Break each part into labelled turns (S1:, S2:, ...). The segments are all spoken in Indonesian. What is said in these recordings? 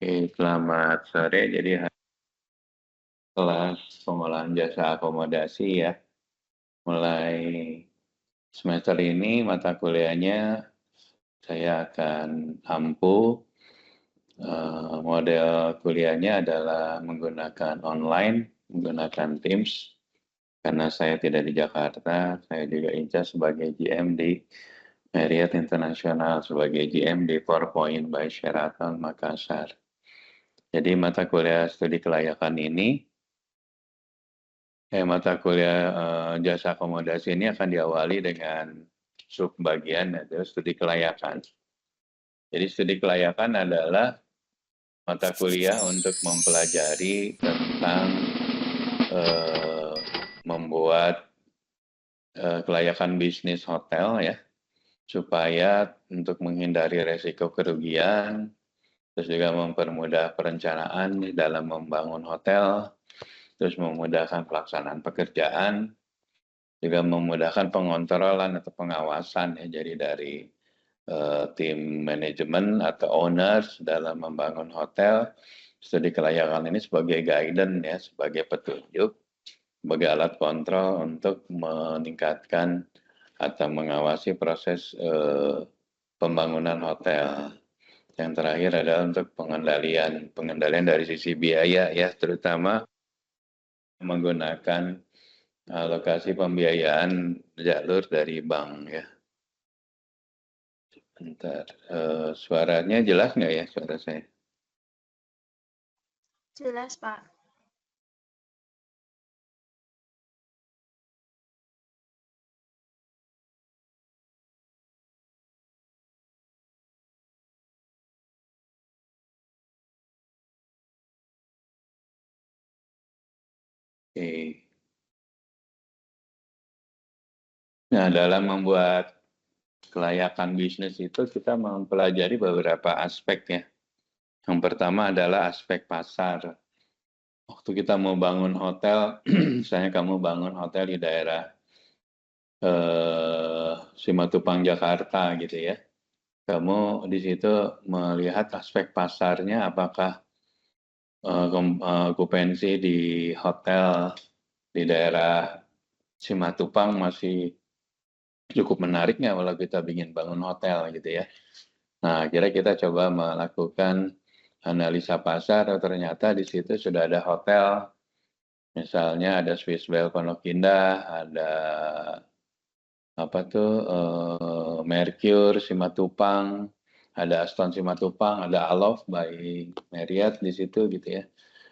S1: Selamat sore. Jadi kelas pengolahan jasa akomodasi ya. Mulai semester ini mata kuliahnya saya akan ampu. Model kuliahnya adalah menggunakan online, menggunakan Teams. Karena saya tidak di Jakarta, saya juga incas sebagai GM di Marriott International, sebagai GM di 4 Point by Sheraton Makassar. Jadi mata kuliah studi kelayakan ini, mata kuliah jasa akomodasi ini akan diawali dengan subbagian yaitu studi kelayakan. Jadi studi kelayakan adalah mata kuliah untuk mempelajari tentang membuat kelayakan bisnis hotel ya, supaya untuk menghindari resiko kerugian, terus juga mempermudah perencanaan dalam membangun hotel, terus memudahkan pelaksanaan pekerjaan, juga memudahkan pengontrolan atau pengawasan ya, jadi dari tim manajemen atau owners dalam membangun hotel. Studi kelayakan ini sebagai guidance ya, sebagai petunjuk, sebagai alat kontrol untuk meningkatkan atau mengawasi proses pembangunan hotel. Yang terakhir adalah untuk pengendalian dari sisi biaya ya, terutama menggunakan alokasi pembiayaan jalur dari bank ya. Bentar, suaranya jelas nggak ya suara saya?
S2: Jelas, Pak.
S1: Oke. Nah, dalam membuat kelayakan bisnis itu kita mempelajari beberapa aspek ya. Yang pertama adalah aspek pasar. Waktu kita mau bangun hotel, misalnya kamu bangun hotel di daerah Simatupang, Jakarta gitu ya. Kamu di situ melihat aspek pasarnya, apakah okupansi di hotel di daerah Simatupang masih cukup menarik nggak kalau kita ingin bangun hotel gitu ya. Nah, akhirnya kita coba melakukan analisa pasar, ternyata di situ sudah ada hotel, misalnya ada Swiss Bell Pondok Indah, ada apa tuh Mercure Simatupang, ada Aston Simatupang, ada Aloft by Marriott di situ gitu ya.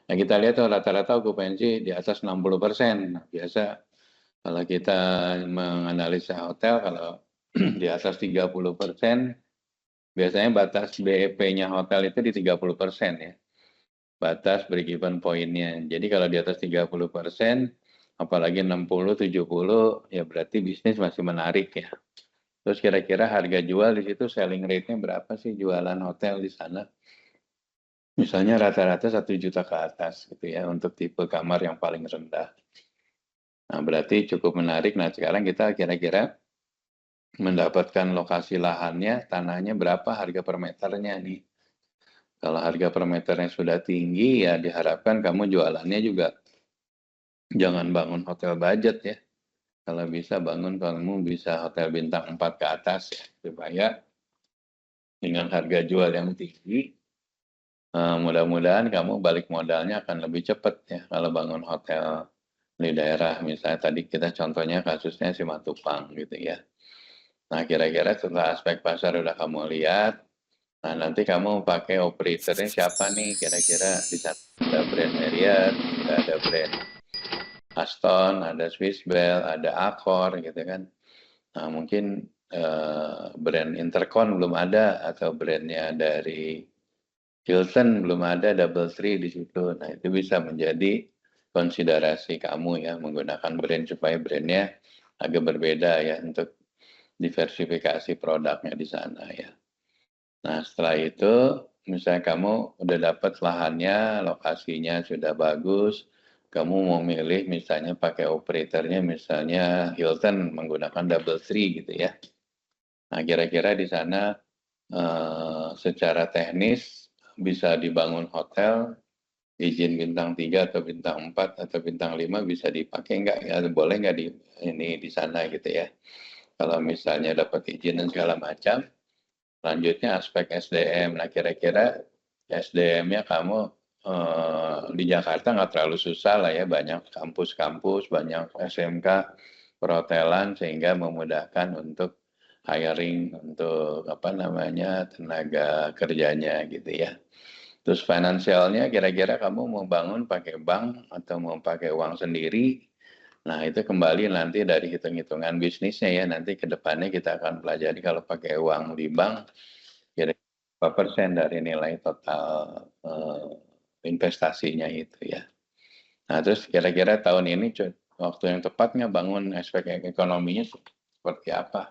S1: Nah, kita lihat tuh rata-rata okupansi di atas 60%. Nah, biasa kalau kita menganalisa hotel, kalau di atas 30%, biasanya batas BEP-nya hotel itu di 30% ya. Batas break-even point-nya. Jadi kalau di atas 30%, apalagi 60, 70, ya berarti bisnis masih menarik ya. Terus kira-kira harga jual di situ selling rate-nya berapa sih jualan hotel di sana? Misalnya rata-rata 1 juta ke atas gitu ya untuk tipe kamar yang paling rendah. Nah, berarti cukup menarik. Nah, sekarang kita kira-kira mendapatkan lokasi lahannya, tanahnya berapa harga per meternya nih. Kalau harga per meternya sudah tinggi, ya diharapkan kamu jualannya juga jangan bangun hotel budget ya. Kalau bisa bangun, kamu bisa hotel bintang 4 ke atas ya, supaya dengan harga jual yang tinggi, mudah-mudahan kamu balik modalnya akan lebih cepat ya kalau bangun hotel di daerah. Misalnya tadi kita contohnya kasusnya Simatupang gitu ya. Nah, kira-kira setelah aspek pasar udah kamu lihat, nah nanti kamu pakai operatornya siapa nih? Kira-kira di sana ada brand Marriott, ada brand Aston, ada Swiss Bell, ada Accor gitu kan. Nah, mungkin brand Intercon belum ada, atau brandnya dari Hilton belum ada, Double Tree di situ. Nah, itu bisa menjadi konsiderasi kamu ya, menggunakan brand supaya brandnya agak berbeda ya untuk diversifikasi produknya di sana ya. Nah, setelah itu misalnya kamu udah dapat lahannya, lokasinya sudah bagus, kamu mau milih misalnya pakai operatornya misalnya Hilton menggunakan Double Tree gitu ya. Nah, kira-kira di sana secara teknis bisa dibangun hotel, izin bintang 3 atau bintang 4 atau bintang 5 bisa dipakai nggak ya, boleh nggak di sana gitu ya. Kalau misalnya dapat izin dan segala macam, selanjutnya aspek SDM. Nah, kira-kira SDM-nya kamu di Jakarta nggak terlalu susah lah ya, banyak kampus-kampus, banyak SMK, perhotelan, sehingga memudahkan untuk hiring untuk tenaga kerjanya gitu ya. Terus finansialnya kira-kira kamu mau bangun pakai bank atau mau pakai uang sendiri. Nah, itu kembali nanti dari hitung-hitungan bisnisnya ya. Nanti ke depannya kita akan pelajari kalau pakai uang di bank, kira-kira berapa persen dari nilai total investasinya itu ya. Nah, terus kira-kira tahun ini waktu yang tepatnya bangun aspek ekonominya seperti apa?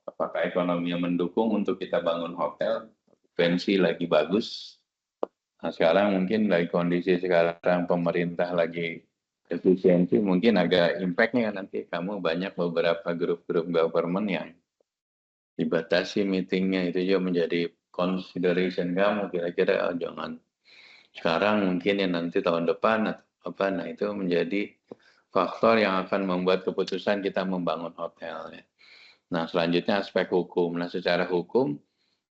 S1: Apakah ekonominya mendukung untuk kita bangun hotel? Pensi lagi bagus. Nah, sekarang mungkin dari kondisi sekarang pemerintah lagi efisiensi, mungkin agak impact-nya nanti kamu banyak beberapa grup-grup government yang dibatasi meetingnya, itu juga menjadi consideration kamu kira-kira jangan sekarang mungkin ya nanti tahun depan nah itu menjadi faktor yang akan membuat keputusan kita membangun hotel ya. Nah, selanjutnya aspek hukum. Nah, secara hukum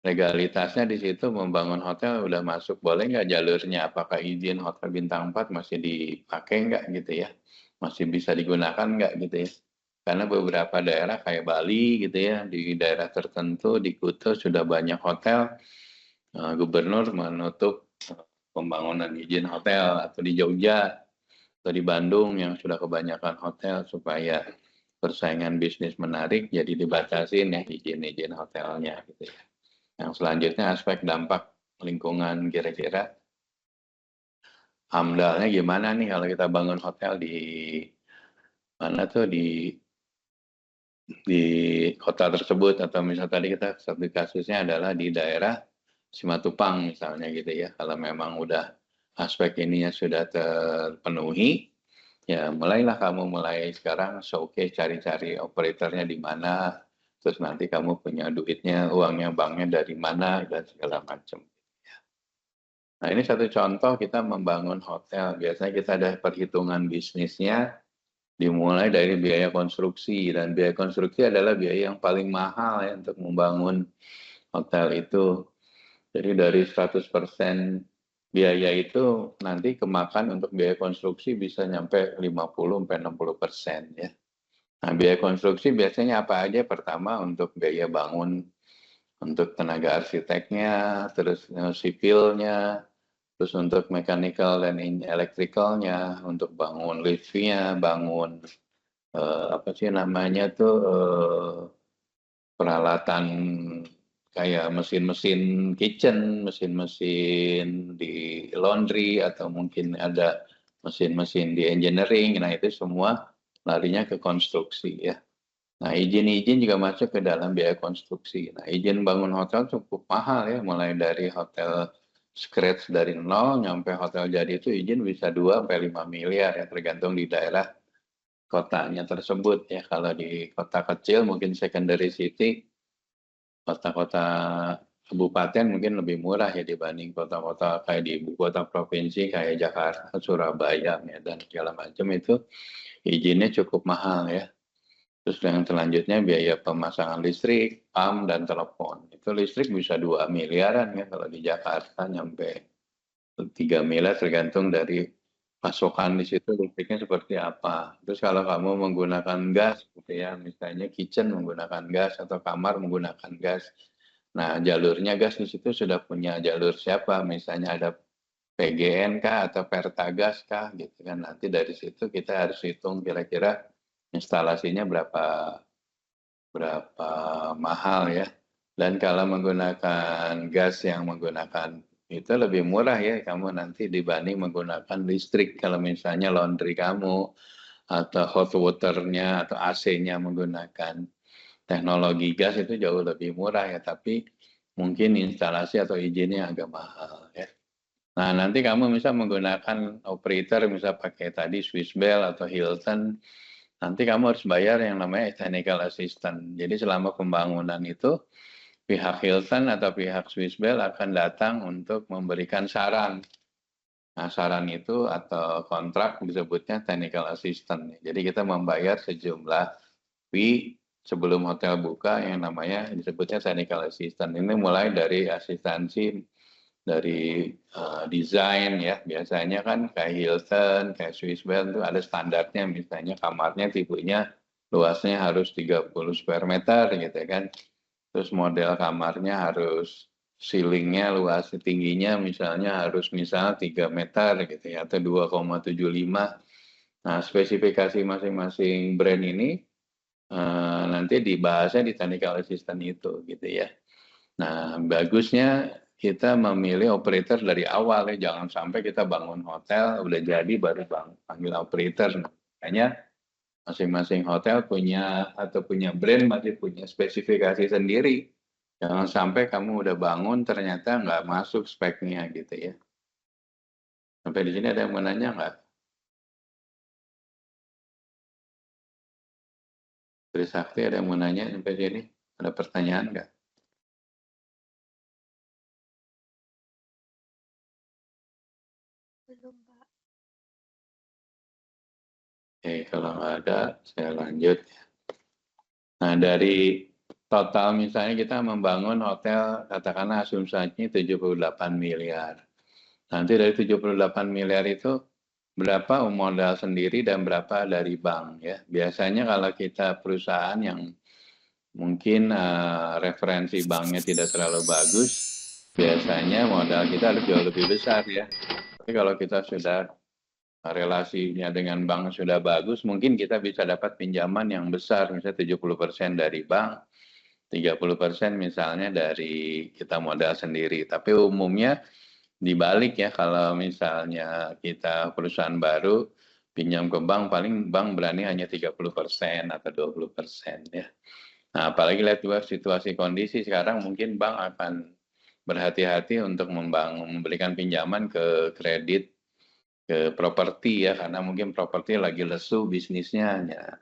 S1: legalitasnya di situ membangun hotel udah masuk, boleh nggak jalurnya? Apakah izin hotel bintang 4 masih dipakai nggak gitu ya? Masih bisa digunakan nggak gitu ya? Karena beberapa daerah kayak Bali gitu ya, di daerah tertentu di Kuta sudah banyak hotel, gubernur menutup pembangunan izin hotel, atau di Jogja atau di Bandung yang sudah kebanyakan hotel supaya persaingan bisnis menarik, jadi dibatasin ya izin-izin hotelnya gitu ya. Yang selanjutnya aspek dampak lingkungan, kira-kira AMDAL-nya gimana nih kalau kita bangun hotel di mana tuh di kota tersebut, atau misalnya tadi kita satu kasusnya adalah di daerah Simatupang misalnya gitu ya. Kalau memang udah aspek ininya sudah terpenuhi, ya mulailah kamu mulai sekarang showcase, cari-cari operatornya di mana, terus nanti kamu punya duitnya, uangnya, banknya dari mana, dan segala macam. Nah, ini satu contoh kita membangun hotel. Biasanya kita ada perhitungan bisnisnya, dimulai dari biaya konstruksi, dan biaya konstruksi adalah biaya yang paling mahal ya untuk membangun hotel itu. Jadi dari 100% biaya itu nanti kemakan untuk biaya konstruksi bisa nyampe 50-60% ya. Nah, biaya konstruksi biasanya apa aja? Pertama untuk biaya bangun, untuk tenaga arsiteknya, terus sipilnya, terus untuk mechanical dan electricalnya, untuk bangun liftnya, bangun apa sih namanya tuh peralatan kayak mesin-mesin kitchen, mesin-mesin di laundry, atau mungkin ada mesin-mesin di engineering. Nah, itu semua larinya ke konstruksi ya. Nah, izin-izin juga masuk ke dalam biaya konstruksi. Nah, izin bangun hotel cukup mahal ya, mulai dari hotel scratch dari nol nyampe hotel jadi itu izin bisa 2-5 miliar ya, tergantung di daerah kotanya tersebut ya. Kalau di kota kecil mungkin secondary city, kota-kota kabupaten mungkin lebih murah ya dibanding kota-kota kayak di ibu kota provinsi kayak Jakarta, Surabaya, Medan segala macam, itu izinnya cukup mahal ya. Terus yang selanjutnya biaya pemasangan listrik, PAM, dan telepon. Itu listrik bisa 2 miliaran ya kalau di Jakarta, nyampe 3 miliar tergantung dari pasokan di situ listriknya seperti apa. Terus kalau kamu menggunakan gas gitu ya, misalnya kitchen menggunakan gas atau kamar menggunakan gas. Nah, jalurnya gas di situ sudah punya jalur siapa? Misalnya ada PGN kah atau Pertagas kah gitu kan. Nanti dari situ kita harus hitung kira-kira instalasinya berapa mahal ya. Dan kalau menggunakan gas yang menggunakan itu lebih murah ya kamu nanti dibanding menggunakan listrik. Kalau misalnya laundry kamu atau hot waternya atau AC-nya menggunakan teknologi gas, itu jauh lebih murah ya, tapi mungkin instalasi atau izinnya agak mahal ya. Nah, nanti kamu bisa menggunakan operator, misal pakai tadi Swiss Bell atau Hilton, nanti kamu harus bayar yang namanya technical assistant. Jadi selama pembangunan itu pihak Hilton atau pihak Swiss Bell akan datang untuk memberikan saran. Nah, saran itu atau kontrak disebutnya technical assistant. Jadi kita membayar sejumlah fee sebelum hotel buka yang namanya disebutnya technical assistant. Ini mulai dari asistensi dari desain ya. Biasanya kan kayak Hilton, kayak Swiss Bell itu ada standarnya, misalnya kamarnya tipenya luasnya harus 30 square meter gitu kan. Terus model kamarnya harus ceilingnya luas tingginya misalnya harus 3 meter gitu ya atau 2,75. Nah, spesifikasi masing-masing brand ini nanti dibahasnya di technical assistant itu gitu ya. Nah, bagusnya kita memilih operator dari awal ya, jangan sampai kita bangun hotel udah jadi baru panggil operator. Makanya masing-masing hotel punya atau punya brand masih punya spesifikasi sendiri. Jangan sampai kamu udah bangun ternyata nggak masuk speknya gitu ya. Sampai di sini ada yang mau nanya nggak? Trisakti ada yang mau nanya sampai sini? Ada pertanyaan nggak?
S2: Belum, Pak.
S1: Oke, kalau nggak ada, saya lanjut. Nah, dari total misalnya kita membangun hotel, katakanlah asumsinya 78 miliar. Nanti dari 78 miliar itu berapa modal sendiri dan berapa dari bank ya. Biasanya kalau kita perusahaan yang mungkin referensi banknya tidak terlalu bagus, biasanya modal kita harus jauh lebih besar ya. Tapi kalau kita sudah relasinya dengan bank sudah bagus, mungkin kita bisa dapat pinjaman yang besar, misalnya 70% dari bank, 30% misalnya dari kita modal sendiri. Tapi umumnya dibalik ya, kalau misalnya kita perusahaan baru, pinjam ke bank, paling bank berani hanya 30% atau 20% ya. Nah, apalagi lihat juga situasi kondisi sekarang, mungkin bank akan berhati-hati untuk memberikan pinjaman ke kredit ke properti ya, karena mungkin properti lagi lesu bisnisnya ya.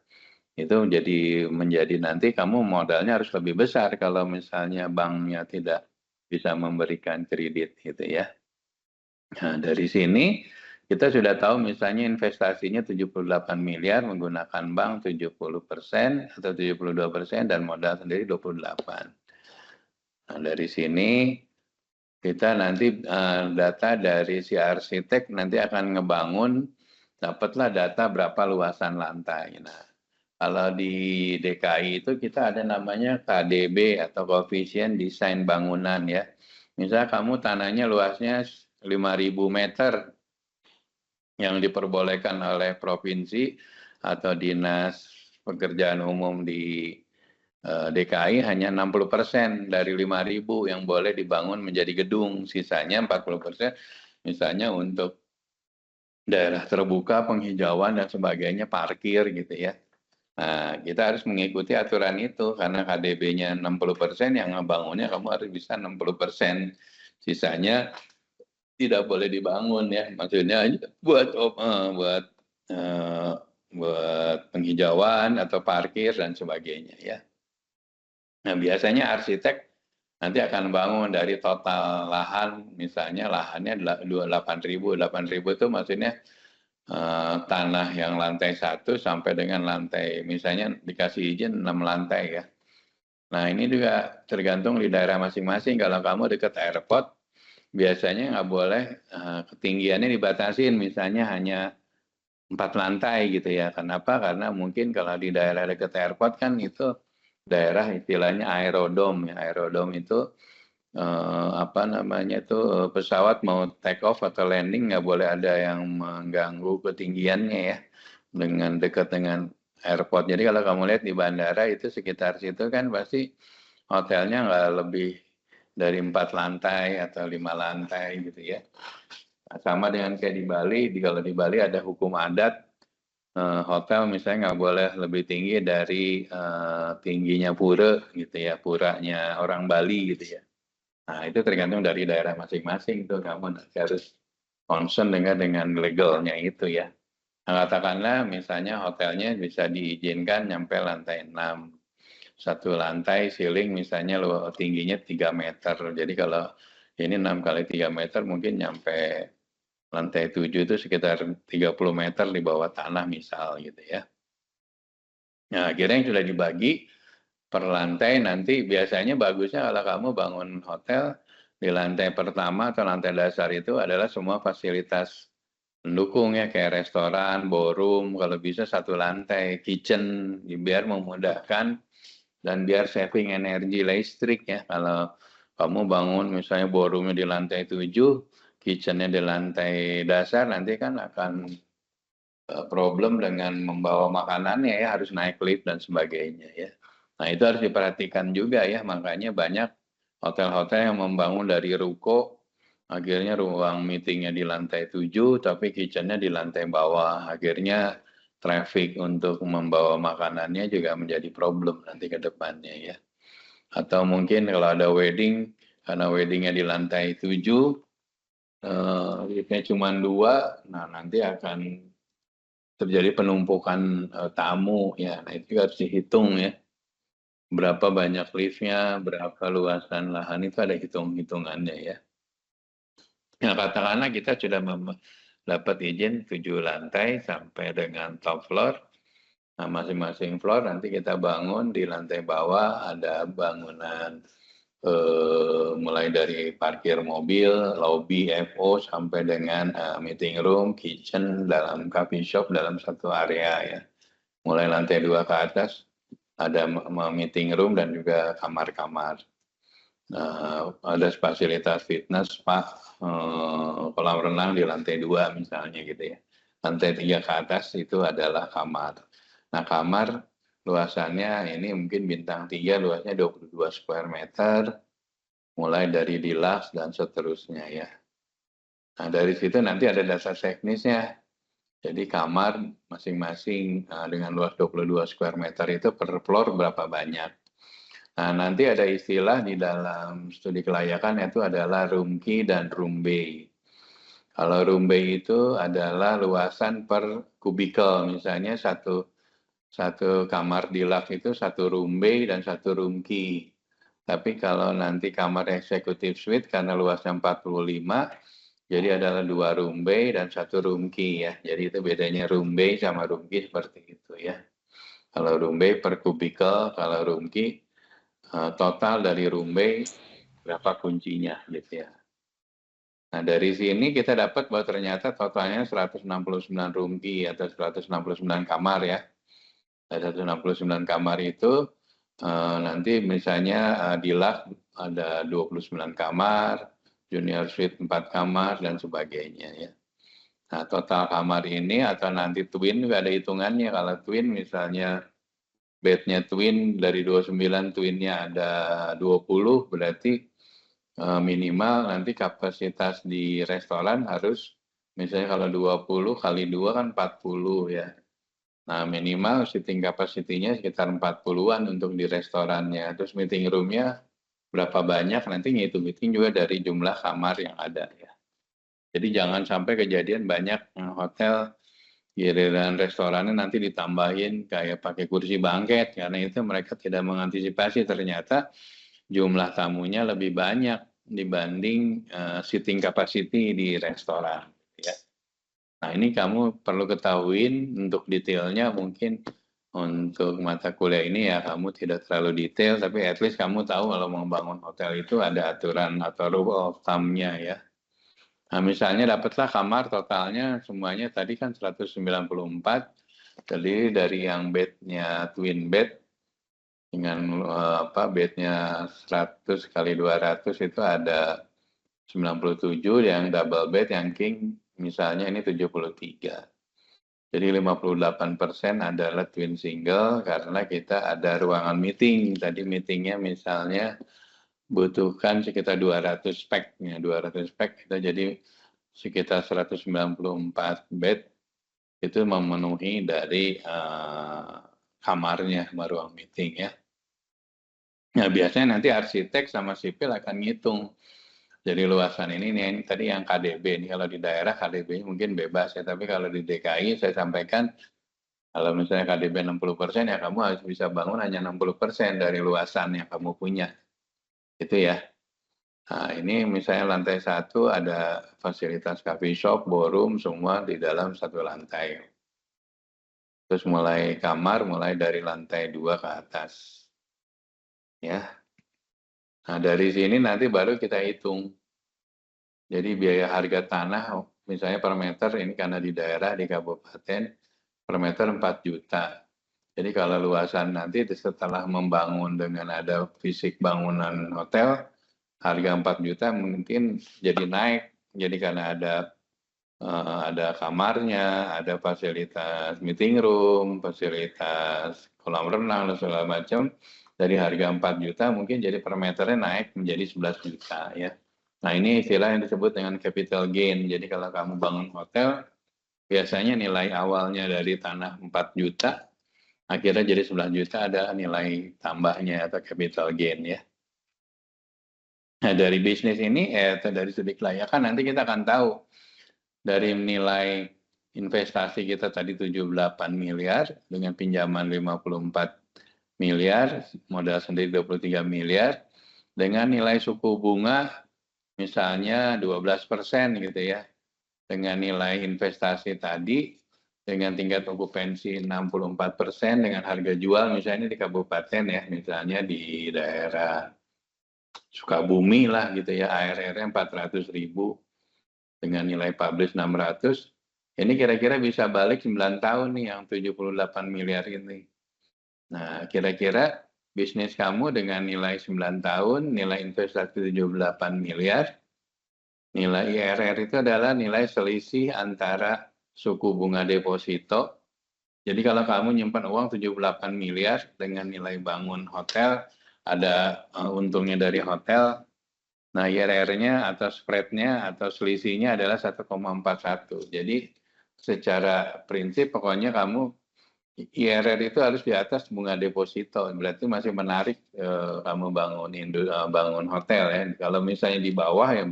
S1: Itu menjadi nanti kamu modalnya harus lebih besar kalau misalnya banknya tidak bisa memberikan kredit gitu ya. Nah, dari sini kita sudah tahu misalnya investasinya 78 miliar menggunakan bank 70% atau 72% dan modal sendiri 28. Nah, dari sini kita nanti data dari si arsitek nanti akan ngebangun, dapatlah data berapa luasan lantai. Nah, kalau di DKI itu kita ada namanya KDB atau koefisien desain bangunan ya. Misal kamu tanahnya luasnya 5.000 meter yang diperbolehkan oleh provinsi atau dinas pekerjaan umum di DKI hanya 60% dari 5.000 yang boleh dibangun menjadi gedung, sisanya 40% misalnya untuk daerah terbuka, penghijauan dan sebagainya, parkir gitu ya. Nah, kita harus mengikuti aturan itu karena KDB-nya 60% yang ngebangunnya kamu harus bisa 60%. Sisanya tidak boleh dibangun ya. Maksudnya eh, buat penghijauan atau parkir dan sebagainya ya. Nah, biasanya arsitek nanti akan bangun dari total lahan, misalnya lahannya 8.000. 8.000 itu maksudnya tanah yang lantai 1 sampai dengan lantai, misalnya dikasih izin 6 lantai ya. Nah, ini juga tergantung di daerah masing-masing. Kalau kamu dekat airport, biasanya nggak boleh ketinggiannya dibatasin, misalnya hanya 4 lantai gitu ya. Kenapa? Karena mungkin kalau di daerah dekat airport kan itu daerah istilahnya aerodom ya. Aerodom itu apa namanya itu pesawat mau take off atau landing nggak boleh ada yang mengganggu ketinggiannya ya dengan dekat dengan airport. Jadi kalau kamu lihat di bandara itu sekitar situ kan pasti hotelnya nggak lebih dari 4 lantai atau 5 lantai gitu ya. Nah, sama dengan kayak di Bali, kalau di Bali ada hukum adat hotel misalnya nggak boleh lebih tinggi dari tingginya pura gitu ya, puranya orang Bali gitu ya. Nah, itu tergantung dari daerah masing-masing tuh kamu harus concern dengan legalnya itu ya. Nah, katakanlah misalnya hotelnya bisa diizinkan nyampe lantai 6. satu lantai ceiling misalnya tingginya 3 meter. Jadi kalau ini 6 kali 3 meter mungkin nyampe lantai 7 itu sekitar 30 meter di bawah tanah misal gitu ya. Nah, akhirnya yang sudah dibagi per lantai nanti biasanya bagusnya kalau kamu bangun hotel di lantai pertama atau lantai dasar itu adalah semua fasilitas pendukung ya kayak restoran, ballroom, kalau bisa satu lantai, kitchen biar memudahkan dan biar saving energi listrik ya. Kalau kamu bangun misalnya ballroomnya di lantai 7, kitchennya di lantai dasar nanti kan akan problem dengan membawa makanannya ya, harus naik lift dan sebagainya ya. Nah itu harus diperhatikan juga ya, makanya banyak hotel-hotel yang membangun dari ruko, akhirnya ruang meetingnya di lantai 7, tapi kitchennya di lantai bawah, akhirnya traffic untuk membawa makanannya juga menjadi problem nanti ke depannya ya. Atau mungkin kalau ada wedding, karena weddingnya di lantai 7, liftnya cuma 2, nah nanti akan terjadi penumpukan tamu ya. Nah itu harus dihitung ya. Berapa banyak liftnya, berapa luasan lahan itu ada hitung-hitungannya ya. Nah katakanlah kita sudah dapat izin 7 lantai sampai dengan top floor. Nah masing-masing floor nanti kita bangun di lantai bawah ada bangunan mulai dari parkir mobil, lobby FO sampai dengan meeting room, kitchen, dalam coffee shop dalam satu area ya. Mulai lantai 2 ke atas ada meeting room dan juga kamar-kamar. Ada fasilitas fitness, spa, kolam renang di lantai 2 misalnya gitu ya. Lantai 3 ke atas itu adalah kamar. Nah kamar luasannya ini mungkin bintang 3 luasnya 22 square meter, mulai dari deluxe dan seterusnya ya. Nah dari situ nanti ada dasar teknisnya. Jadi kamar masing-masing dengan luas 22 square meter itu per floor berapa banyak. Nah nanti ada istilah di dalam studi kelayakan itu adalah room key dan room bay. Kalau room bay itu adalah luasan per kubikel, misalnya satu kamar deluxe itu satu room bay dan satu room key. Tapi kalau nanti kamar executive suite karena luasnya 45, jadi adalah 2 room bay dan 1 room key ya. Jadi itu bedanya room bay sama room key seperti itu ya. Kalau room bay per kubikel, kalau room key total dari room bay berapa kuncinya gitu ya. Nah dari sini kita dapat bahwa ternyata totalnya 169 room key atau 169 kamar ya. Ada 169 kamar itu nanti misalnya deluxe ada 29 kamar, junior suite 4 kamar dan sebagainya ya. Nah total kamar ini atau nanti twin juga ada hitungannya. Kalau twin misalnya bednya twin dari 29 twinnya ada 20, berarti minimal nanti kapasitas di restoran harus misalnya kalau 20 kali 2 kan 40 ya. Nah minimal seating capacity-nya sekitar 40-an untuk di restorannya. Terus meeting room-nya berapa banyak nanti ngitung-ngitung juga dari jumlah kamar yang ada ya. Jadi jangan sampai kejadian banyak hotel giliran restorannya nanti ditambahin kayak pakai kursi bangket karena itu mereka tidak mengantisipasi ternyata jumlah tamunya lebih banyak dibanding seating capacity di restoran ya. Nah ini kamu perlu ketahuin untuk detailnya mungkin untuk mata kuliah ini ya kamu tidak terlalu detail tapi at least kamu tahu kalau membangun hotel itu ada aturan atau rule of thumb-nya ya. Nah misalnya dapatlah kamar totalnya semuanya tadi kan 194, terdiri dari yang bednya twin bed dengan bednya 100 kali 200 itu ada 97, yang double bed yang king misalnya ini 73. Jadi 58% adalah twin single karena kita ada ruangan meeting. Tadi meetingnya misalnya butuhkan sekitar 200 spek. 200 spek kita jadi sekitar 194 bed itu memenuhi dari kamarnya sama ruang meeting ya. Nah biasanya nanti arsitek sama sipil akan ngitung. Jadi luasan ini tadi yang KDB ini kalau di daerah KDB mungkin bebas ya, tapi kalau di DKI saya sampaikan Kalau misalnya KDP 60%, ya kamu harus bisa bangun hanya 60% dari luasan yang kamu punya. Itu ya. Nah, ini misalnya lantai 1 ada fasilitas coffee shop, ballroom, semua di dalam satu lantai. Terus mulai kamar, mulai dari lantai 2 ke atas. Ya. Nah, dari sini nanti baru kita hitung. Jadi biaya harga tanah, misalnya per meter, ini karena di daerah, di kabupaten, per meter 4 juta. Jadi kalau luasan nanti setelah membangun dengan ada fisik bangunan hotel, harga 4 juta mungkin jadi naik. Jadi karena ada kamarnya, ada fasilitas meeting room, fasilitas kolam renang, dan segala macam. Dari harga 4 juta mungkin jadi per meternya naik menjadi 11 juta ya. Nah ini istilah yang disebut dengan capital gain. Jadi kalau kamu bangun hotel, biasanya nilai awalnya dari tanah 4 juta, akhirnya jadi 11 juta ada nilai tambahnya atau capital gain ya. Nah dari bisnis ini, atau dari studi kelayakan nanti kita akan tahu dari nilai investasi kita tadi 78 miliar dengan pinjaman 54 miliar, modal sendiri 23 miliar, dengan nilai suku bunga misalnya 12% gitu ya, dengan nilai investasi tadi, dengan tingkat okupansi 64%, dengan harga jual misalnya di kabupaten ya, misalnya di daerah Sukabumi lah gitu ya, ARR-nya 400.000, dengan nilai publish 600, ini kira-kira bisa balik 9 tahun nih yang 78 miliar ini. Nah, kira-kira bisnis kamu dengan nilai 9 tahun, nilai investasi 78 miliar, nilai IRR itu adalah nilai selisih antara suku bunga deposito. Jadi kalau kamu nyimpan uang 78 miliar dengan nilai bangun hotel, ada untungnya dari hotel, nah IRR-nya atau spread-nya atau selisihnya adalah 1,41. Jadi secara prinsip pokoknya kamu IRR itu harus di atas bunga deposito. Berarti masih menarik kamu bangun hotel ya. Kalau misalnya di bawah ya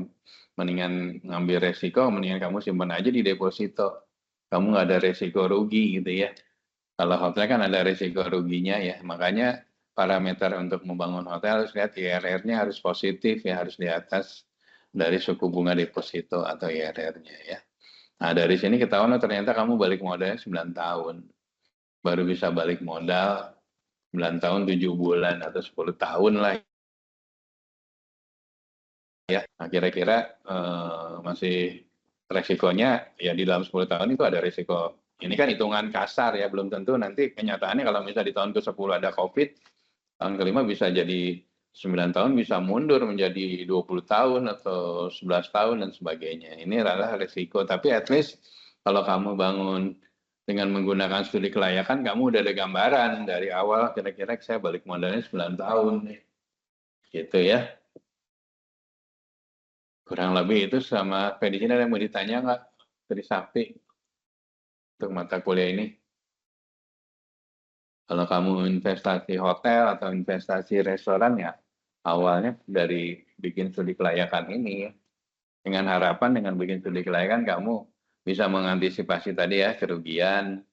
S1: mendingan ngambil resiko, mendingan kamu simpan aja di deposito. Kamu nggak ada resiko rugi gitu ya. Kalau hotel kan ada resiko ruginya ya. Makanya parameter untuk membangun hotel harus lihat IRR-nya harus positif ya, harus di atas dari suku bunga deposito atau IRR-nya ya. Nah dari sini ketahuan ternyata kamu balik modalnya 9 tahun. Baru bisa balik modal 9 tahun 7 bulan atau 10 tahun lah ya. Nah kira-kira masih resikonya ya di dalam 10 tahun itu ada resiko. Ini kan hitungan kasar ya, belum tentu nanti kenyataannya kalau misalnya di tahun ke-10 ada COVID, tahun ke-5 bisa jadi 9 tahun bisa mundur menjadi 20 tahun atau 11 tahun dan sebagainya. Ini adalah resiko, tapi at least kalau kamu bangun dengan menggunakan studi kelayakan, kamu udah ada gambaran dari awal kira-kira saya balik modalnya 9 tahun. Gitu ya. Kurang lebih itu sama. Di sini ada yang mau ditanya nggak? Dari Sakti untuk mata kuliah ini. Kalau kamu investasi hotel atau investasi restoran ya, awalnya dari bikin studi kelayakan ini. Dengan harapan dengan bikin studi kelayakan kamu bisa mengantisipasi tadi ya kerugian,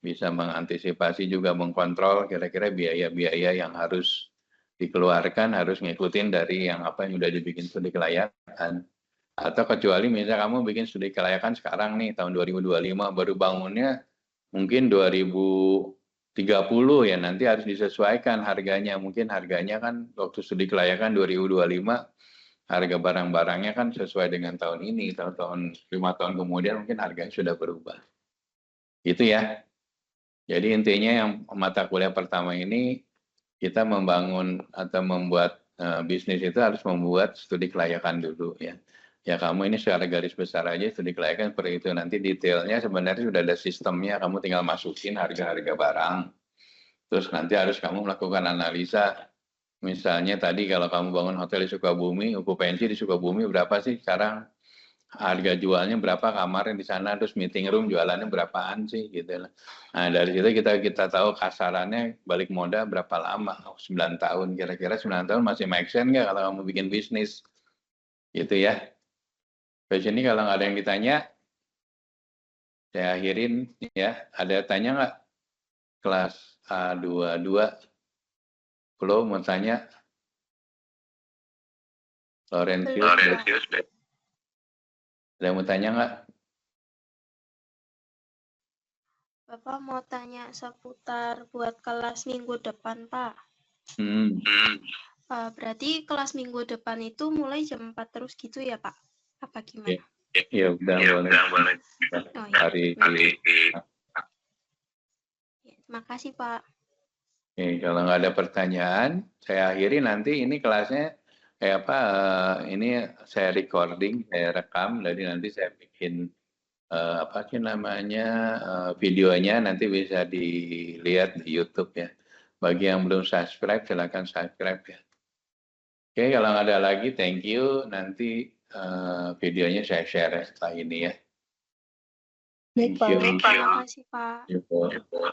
S1: bisa mengantisipasi juga mengkontrol kira-kira biaya-biaya yang harus dikeluarkan, harus ngikutin dari yang apa yang udah dibikin studi kelayakan. Atau kecuali misalnya kamu bikin studi kelayakan sekarang nih tahun 2025, baru bangunnya mungkin 2030 ya, nanti harus disesuaikan harganya. Mungkin harganya kan waktu studi kelayakan 2025, harga barang-barangnya kan sesuai dengan tahun ini, tahun 5 tahun kemudian mungkin harganya sudah berubah. Gitu ya. Jadi intinya yang mata kuliah pertama ini, kita membangun atau membuat bisnis itu harus membuat studi kelayakan dulu ya. Ya kamu ini secara garis besar aja studi kelayakan seperti itu. Nanti detailnya sebenarnya sudah ada sistemnya, kamu tinggal masukin harga-harga barang. Terus nanti harus kamu melakukan analisa. Misalnya tadi kalau kamu bangun hotel di Sukabumi, okupansi di Sukabumi berapa sih sekarang? Harga jualnya berapa kamarnya di sana, terus meeting room jualannya berapaan sih gitu. Nah dari situ kita tahu kasarannya balik modal berapa lama. 9 tahun, kira-kira 9 tahun masih make sense nggak kalau kamu bikin bisnis gitu ya. Di sini kalau nggak ada yang ditanya, saya akhirin ya. Ada tanya nggak? kelas A22. Flo mau tanya? Laurentius, ada yang mau tanya nggak?
S2: Bapak mau tanya seputar buat kelas minggu depan, Pak. Berarti kelas minggu depan itu mulai jam 4 terus gitu ya, Pak? Apa gimana?
S1: Ya, udah boleh.
S2: Oh, ya.
S1: Hari
S2: Ya, terima kasih, Pak.
S1: Oke, kalau nggak ada pertanyaan, saya akhiri nanti ini kelasnya ini saya recording, saya rekam, jadi nanti saya bikin apa sih namanya videonya nanti bisa dilihat di YouTube ya. Bagi yang belum subscribe, silakan subscribe ya. Oke, kalau nggak ada lagi, thank you. Nanti videonya saya share setelah ini ya.
S2: Baik, Pak. Terima kasih, Pak.
S1: Thank you.